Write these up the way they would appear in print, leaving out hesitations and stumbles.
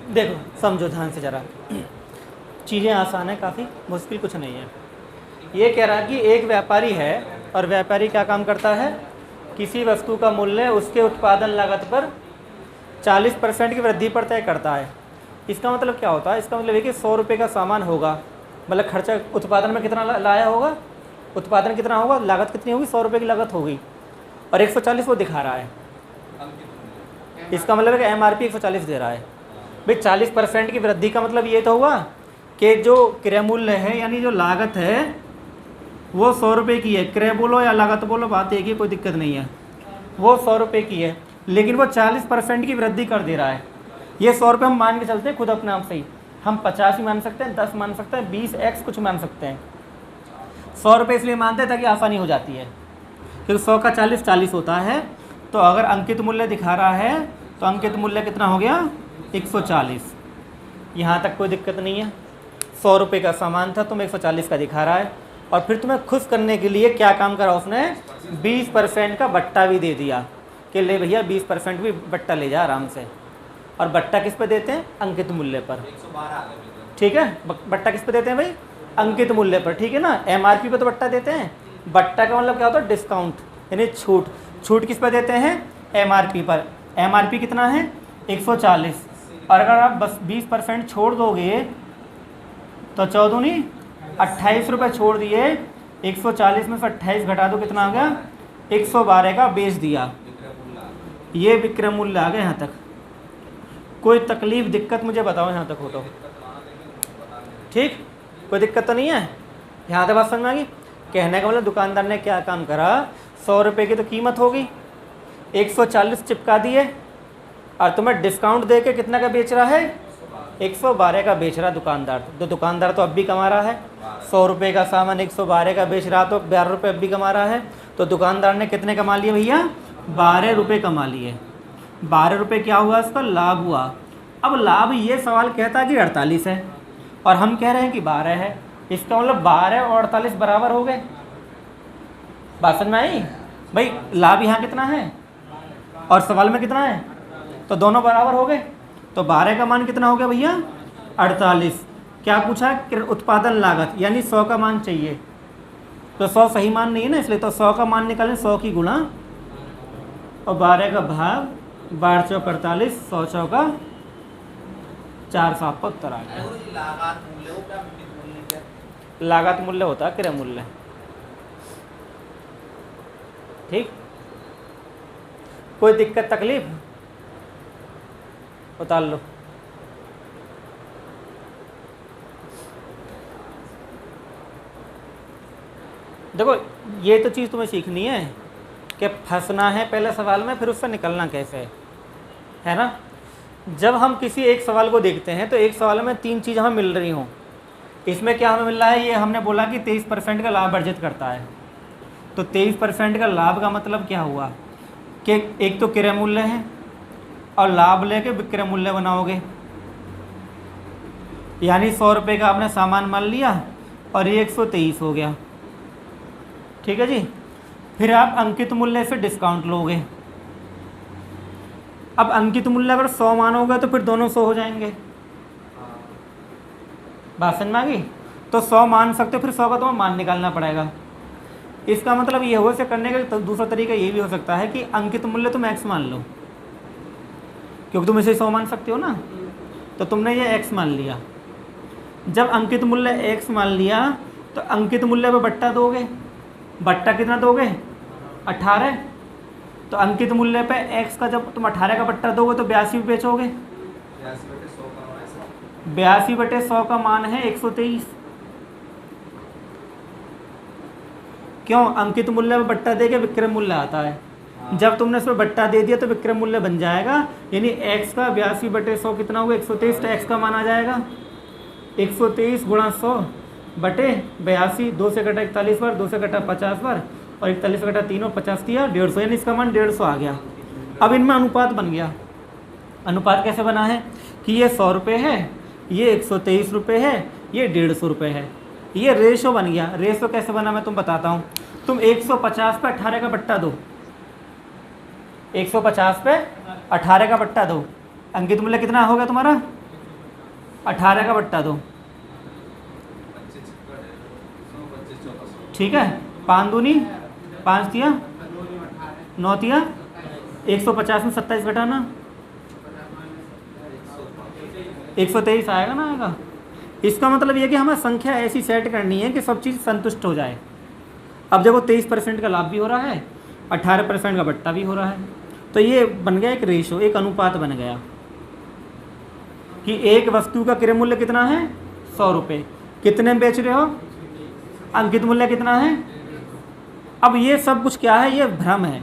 देखो समझो ध्यान से ज़रा, चीज़ें आसान है, काफ़ी मुश्किल कुछ नहीं है। ये कह रहा कि एक व्यापारी है और व्यापारी क्या काम करता है, किसी वस्तु का मूल्य उसके उत्पादन लागत पर 40% की वृद्धि पर तय करता है। इसका मतलब क्या होता है, इसका मतलब है कि 100 रुपये का सामान होगा, मतलब खर्चा उत्पादन में कितना लाया होगा, उत्पादन कितना होगा, लागत कितनी होगी, 100 रुपये की लागत होगी और 140 वो दिखा रहा है। इसका मतलब है कि MRP 140 दे रहा है। भाई 40% की वृद्धि का मतलब ये तो हुआ कि जो क्रय मूल्य है यानी जो लागत है वो 100 रुपये की है। क्रय बोलो या लागत बोलो, बात एक ही, कोई दिक्कत नहीं है। वो 100 रुपये की है, लेकिन वो 40% की वृद्धि कर दे रहा है। ये 100 रुपये हम मान के चलते हैं खुद अपने आप से ही, हम 50 ही मान सकते हैं, 10 मान सकते हैं, 20x कुछ मान सकते हैं। 100 रुपये इसलिए मानते हैं ताकि आसानी हो जाती है, क्योंकि 100 का 40 होता है। तो अगर अंकित मूल्य दिखा रहा है तो अंकित मूल्य कितना हो गया, 140। यहाँ तक कोई दिक्कत नहीं है। 100 रुपये का सामान था, तुम्हें 140 का दिखा रहा है, और फिर तुम्हें खुश करने के लिए क्या काम करा उसने, 20% का बट्टा भी दे दिया कि ले भैया 20% भी बट्टा ले जा आराम से। और बट्टा किस पे देते हैं, अंकित मूल्य पर, ठीक है। बट्टा किस पे देते हैं भाई, अंकित मूल्य पर, ठीक है ना। MRP पे तो बट्टा देते हैं। बट्टा का मतलब क्या होता है, डिस्काउंट यानी छूट। छूट किस पे देते हैं, MRP पर। MRP कितना है, 140, और अगर आप बस 20% छोड़ दोगे तो 14 नहीं 28 रुपये छोड़ दिए, 140 में से 28 घटा दो, कितना आ गया, 112 का बेच दिया। ये विक्रय मूल्य आ गया। यहाँ तक कोई तकलीफ दिक्कत मुझे बताओ, यहाँ तक हो तो ठीक, कोई दिक्कत तो नहीं है। यहाँ तक बात समझ में आ गई। कहने का मतलब दुकानदार ने क्या काम करा, 100 रुपये की तो कीमत होगी, 140 चिपका दिए, और तुम्हें डिस्काउंट दे के कितना का बेच रहा है, 112 का बेच रहा दुकानदार। तो दुकानदार तो अब भी कमा रहा है, 100 रुपये का सामान 112 का बेच रहा, तो 12 रुपये अब भी कमा रहा है। तो दुकानदार ने कितने कमा लिए भैया, 12 रुपये कमा लिए। 12 रुपये क्या हुआ, उसका लाभ हुआ। अब लाभ ये सवाल कहता है कि 48 है, और हम कह रहे हैं कि 12 है। इसका मतलब 12 और 48 बराबर हो गए। बात समझ में आई भाई, लाभ यहाँ कितना है और सवाल में कितना है, तो दोनों बराबर हो गए। तो 12 का मान कितना हो गया भैया, 48। क्या पूछा, उत्पादन लागत यानी 100 का मान चाहिए, तो 100 सही मान नहीं है ना, इसलिए तो 100 का मान निकालें, 100 की गुणा और 12 का भाग, 12 चौक 48, 100 चौका 4, 7 का उत्तर आ गया। लागत मूल्य होता है क्रय मूल्य, ठीक। कोई दिक्कत तकलीफ उतार लो। देखो ये तो चीज़ तुम्हें सीखनी है कि फंसना है पहले सवाल में, फिर उससे निकलना कैसे है ना। जब हम किसी एक सवाल को देखते हैं तो एक सवाल में 3 चीज़ हमें मिल रही हों, इसमें क्या हमें मिल रहा है, ये हमने बोला कि 23% का लाभ अर्जित करता है। तो 23% का लाभ का मतलब क्या हुआ कि एक तो क्रय मूल्य है और लाभ लेके विक्रय मूल्य बनाओगे, यानी 100 रुपये का आपने सामान मान लिया और ये 123 हो गया, ठीक है जी। फिर आप अंकित मूल्य से डिस्काउंट लोगे। अब अंकित मूल्य अगर 100 मानोगे तो फिर दोनों 100 हो जाएंगे। बात समझ में आ गई। तो 100 मान सकते हो, फिर 100 का तुम्हें मान निकालना पड़ेगा। इसका मतलब ये हो, इसे करने का तो दूसरा तरीका ये भी हो सकता है कि अंकित मूल्य तुम x मान लो, क्योंकि तुम इसे 100 मान सकते हो ना, तो तुमने ये x मान लिया। जब अंकित मूल्य x मान लिया तो अंकित मूल्य पे बट्टा दोगे। बट्टा कितना दोगे, 18। तो अंकित मूल्य पे x का जब तुम 18 का बट्टा दोगे तो 82 बेचोगे। 82/100 का मान है 123। क्यों, अंकित मूल्य में बट्टा दे के विक्रय मूल्य आता है। जब तुमने इसमें बट्टा दे दिया तो विक्रय मूल्य बन जाएगा, यानी x का 82/100 कितना होगा, 123। तो x का मान आ जाएगा 123 गुणा 100 बटे 82। 2 से कटा 41 बार, 2 से कटा 50 बार, और 41 से कटा 3 और 50 दिया 150, यानी इसका मान 150 आ गया। अब इनमें अनुपात बन गया। अनुपात कैसे बना है कि ये 100 रुपये है, ये 123 रुपये है, ये 150 रुपये है। ये रेशो बन गया। रेशो कैसे बना मैं तुम बताता हूँ। तुम 150 पे 18 का बट्टा दो, 150 पे 18 का बट्टा दो, अंकित मूल्य कितना हो गया तुम्हारा 18 का बट्टा 2, ठीक है। 5 दूनी 5 तिया 9 तिया 150 में 27 घटाना 123 आएगा ना, आएगा। इसका मतलब ये कि हमें संख्या ऐसी सेट करनी है कि सब चीज़ संतुष्ट हो जाए। अब देखो 23% का लाभ भी हो रहा है, 18% का बट्टा भी हो रहा है, तो ये बन गया एक रेशो, एक अनुपात बन गया कि एक वस्तु का क्रय मूल्य कितना है 100 रुपये, कितने में बेच रहे हो, अंकित मूल्य कितना है। अब ये सब कुछ क्या है, ये भ्रम है।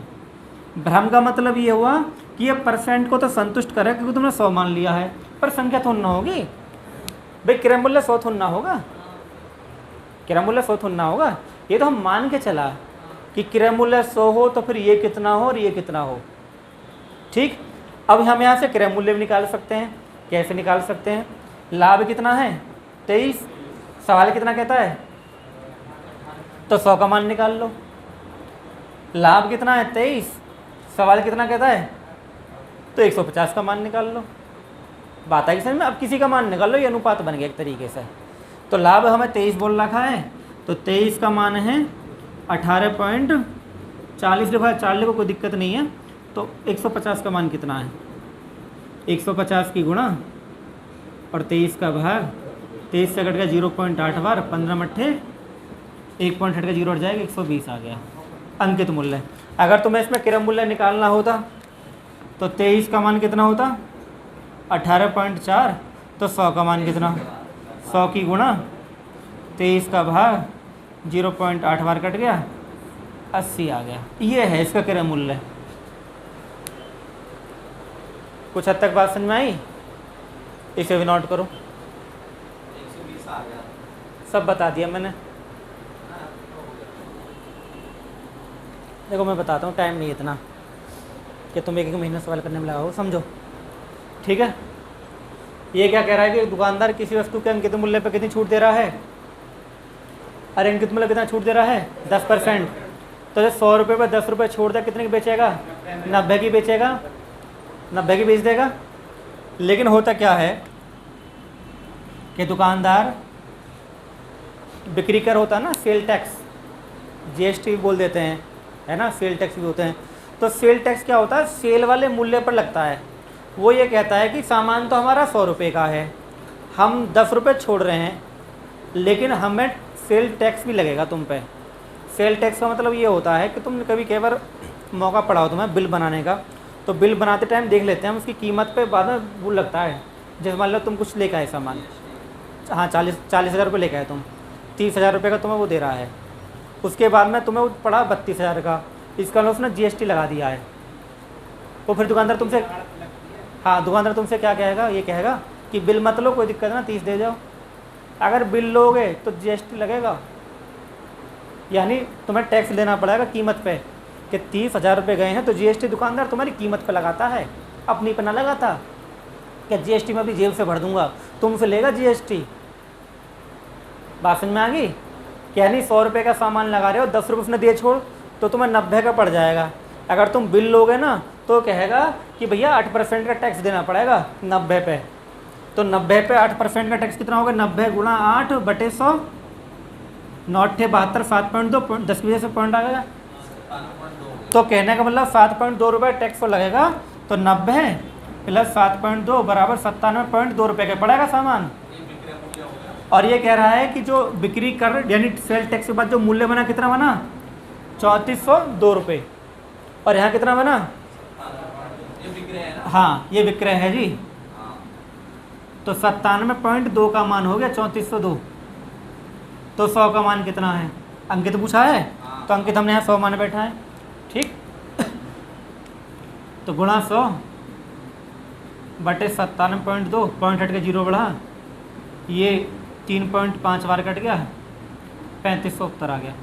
भ्रम का मतलब ये हुआ कि ये परसेंट को तो संतुष्ट करे क्योंकि तुमने 100 मान लिया है, पर संख्या थोड़ी ना होगी भाई, क्रय मूल्य 100 थोड़ी ना होगा, क्रय मूल्य 100 थोड़ी ना होगा। ये तो हम मान के चला कि क्रय मूल्य 100 हो तो फिर ये कितना हो और ये कितना हो, ठीक। अब हम यहाँ से क्रय मूल्य भी निकाल सकते हैं। कैसे निकाल सकते हैं, लाभ कितना है 23, सवाल कितना कहता है, तो 100 का मान निकाल लो। लाभ कितना है 23, सवाल कितना कहता है, तो 150 का मान निकाल लो। बात आई समझ में। अब किसी का मान निकाल लो, ये अनुपात बन गया एक तरीके से। तो लाभ हमें 23 बोल रखा है, तो 23 का मान है 18.40 लिखा है, 4 लिखो कोई दिक्कत नहीं है। तो 150 का मान कितना है, 150 की गुणा और 23 का भाग, 23 से कट गया 0.8 बार, 15 मट्ठे 1 पॉइंट हट के 0 हट जाएगा, 120 आ गया अंकित मूल्य। अगर तुम्हें इसमें क्रय मूल्य निकालना होता तो 23 का मान कितना होता 18.4, तो 100 का मान कितना, 100 की गुणा 23 का भाग 0.8 बार कट गया, 80 आ गया। ये है इसका क्रय मूल्य। कुछ हद तक बात समझ में आई, इसे भी नोट करो। 120 आ गया, सब बता दिया मैंने। देखो मैं बताता हूँ, टाइम नहीं इतना कि तुम एक महीना सवाल करने में लगाओ, समझो, ठीक है। ये क्या कह रहा है कि दुकानदार किसी वस्तु के अंकित मूल्य पर कितनी छूट दे रहा है, अरे अंकित मूल्य कितना छूट दे रहा है 10%। तो जब 100 रुपये पर 10 रुपये छोड़ दे, कितने की बेचेगा 90 की बेचेगा, 90 की बेच देगा। लेकिन होता क्या है कि दुकानदार बिक्री कर होता है ना, सेल टैक्स, जीएसटी भी बोल देते हैं, है ना, सेल टैक्स भी होते हैं। तो सेल टैक्स क्या होता है, सेल वाले मूल्य पर लगता है। वो ये कहता है कि सामान तो हमारा 100 रुपये का है, हम 10 रुपये छोड़ रहे हैं, लेकिन हमें सेल टैक्स भी लगेगा तुम पे। सेल टैक्स का मतलब ये होता है कि तुम कभी कई बार मौका पड़ा हो तुम्हें बिल बनाने का, तो बिल बनाते टाइम देख लेते हैं हम उसकी कीमत पे बाद में वो लगता है। जैसे मान लो तुम कुछ लेकर आए सामान, हाँ 40 हज़ार रुपये लेकर आए तुम, 30,000 रुपये का तुम्हें वो दे रहा है, उसके बाद में तुम्हें वो पड़ा 32,000 का, इसका उसने जीएसटी लगा दिया है। तो फिर दुकानदार तुमसे, हाँ दुकानदार तुमसे क्या कहेगा, ये कहेगा कि बिल मत लो, कोई दिक्कत ना 30 दे जाओ। अगर बिल लोगे तो जीएसटी लगेगा, यानी तुम्हें टैक्स देना पड़ेगा कीमत पे कि 30,000 रुपये गए हैं, तो जीएसटी दुकानदार तुम्हारी कीमत पे लगाता है, अपनी पे ना लगाता कि जीएसटी में भी जेब से भर दूंगा, तुमसे लेगा जीएसटी। बात समझ में आ गई। यानी 100 रुपये का सामान लगा रहे हो, 10 रुपये उसने दिए छोड़, तो तुम्हें 90 का पड़ जाएगा। अगर तुम बिल लोगे ना तो कहेगा कि भैया 8% का टैक्स देना पड़ेगा 90 पे। तो 90 पे 8% का टैक्स कितना होगा, 90 गुणा 8/100, 9×8 = 7.2, 10 की वजह से पॉइंट आ गया। तो कहने का मतलब 7.2 रुपये टैक्स तो लगेगा, तो 90 + 7.2 = 97.2 रुपये का पड़ेगा सामान। और ये कह रहा है कि जो बिक्री कर यानी सेल टैक्स के बाद जो मूल्य बना कितना बना 3402 रुपये, और यहाँ कितना बना, ये विक्रय है ना, हाँ ये विक्रय है जी। तो 97.2 का मान हो गया 3402। तो 100 का मान कितना है, अंकित पूछा है, तो अंकित हमने यहाँ 100 मान बैठा है, ठीक। तो गुणा 100/97.2, पॉइंट हट के 0 बढ़ा, ये 3.5 बार कट गया, 3500 उत्तर आ गया।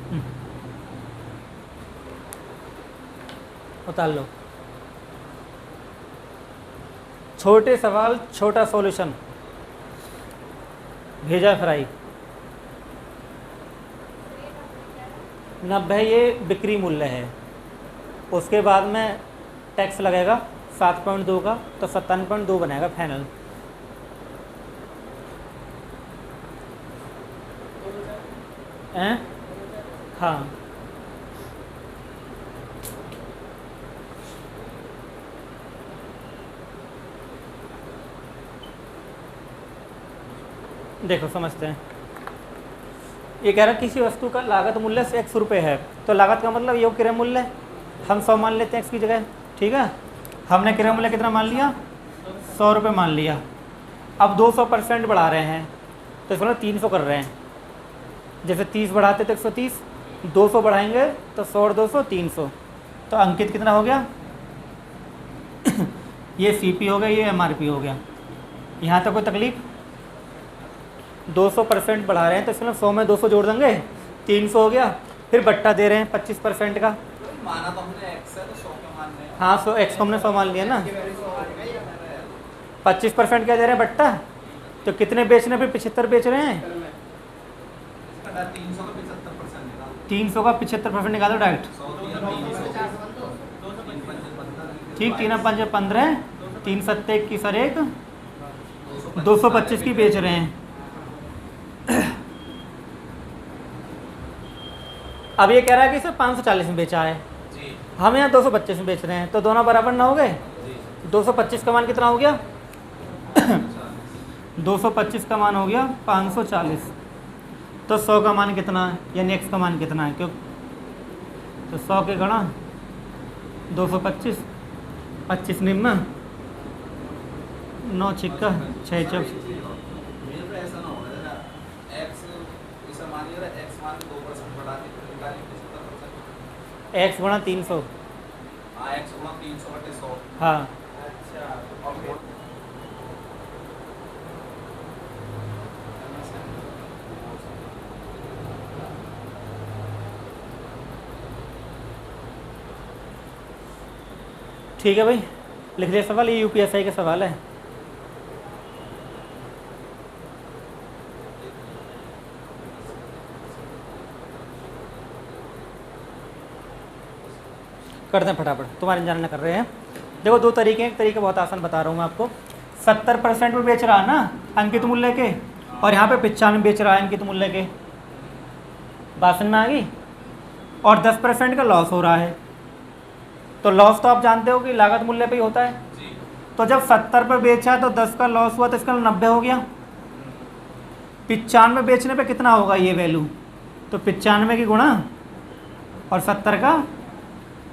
उतार लो। छोटे सवाल छोटा सॉल्यूशन, भेजा फ्राई। 90 ये बिक्री मूल्य है, उसके बाद में टैक्स लगेगा 7.2 का, तो 57.2 बनेगा फाइनल। हैं? हाँ, देखो समझते हैं। ये कह रहा है किसी वस्तु का लागत मूल्य से 100 रुपये है, तो लागत का मतलब ये क्रय मूल्य है। हम 100 मान लेते हैं x की जगह, ठीक है। हमने क्रय मूल्य कितना मान लिया? 100 रुपये मान लिया। अब 200% बढ़ा रहे हैं, तो इसमें 300 कर रहे हैं। जैसे 30 बढ़ाते तो 130, 200 बढ़ाएंगे तो 100 और 200 300। तो अंकित कितना हो गया? ये CP हो गया, ये MRP हो गया। यहाँ तक कोई तकलीफ? 200% बढ़ा रहे हैं तो इसमें 100 में 200 जोड़ देंगे, 300 हो गया। फिर बट्टा दे रहे हैं 25% का। माना तो हमने x है तो 100 के मान रहे हैं। हाँ, 100 x को हमने 100 मान लिया ना। 25% क्या दे रहे हैं? बट्टा। तो कितने बेच रहे हैं? फिर 75 बेच रहे हैं। 300 का 75% निकाल। 300 का 75% निकालो डायरेक्ट। 100 ठीक, 3 5 15, 3 7 21 और 1 225 की बेच रहे हैं। अब ये कह रहा है कि इसे 540 में बेचा है, जी हम यहाँ 225 में बेच रहे हैं, तो दोनों बराबर ना हो गए? जी 225 का मान कितना हो गया? 225 का मान हो गया 540। तो 100 का मान कितना है, यानी x का मान कितना है? क्यों? तो 100 के गणा 225, 25 निम्न 9 छिक्का 6 चौक। मेरे पे ऐसा ना होगा जरा x इसे मानिए जरा x मान 2% बढ़ा के निकालिए 75%। x गुणा 300। हाँ x गुणा 300/100। हाँ, अच्छा और ठीक है भाई, लिख दिया सवाल। ये UPSI का सवाल है। करते हैं फटाफट, तुम्हारे इंतजार कर रहे हैं। देखो दो तरीके हैं, एक तरीका बहुत आसान बता रहा हूँ मैं आपको। 70% में बेच रहा है ना अंकित मूल्य के, और यहाँ पे 95 बेच रहा है अंकित मूल्य के। बात समझ में आ गई? और 10% का लॉस हो रहा है। तो लॉस तो आप जानते हो कि लागत मूल्य पे ही होता है। जी तो जब 70 पर बेचा तो 10 का लॉस हुआ, तो इसका 90 हो गया। 95 बेचने पे कितना होगा ये वैल्यू? तो 95 की गुणा और 70 का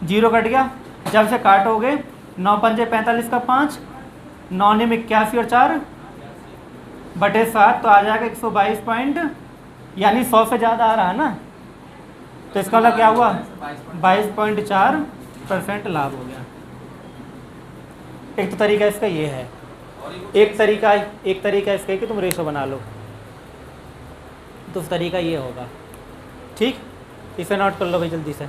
0 कट गया। जब से काटोगे 9 पंजे 45 का 5, 9 निम 81 और 4 बटे 7, तो आ जाएगा 122 पॉइंट, यानी 100 से ज़्यादा आ रहा है ना। तो इसका मतलब क्या हुआ? 22.4% लाभ हो गया। एक तो तरीका इसका ये है। एक तरीका इसका है कि तुम रेशो बना लो, तो उस तरीका ये होगा। ठीक, इसे नोट कर लो भाई जल्दी से।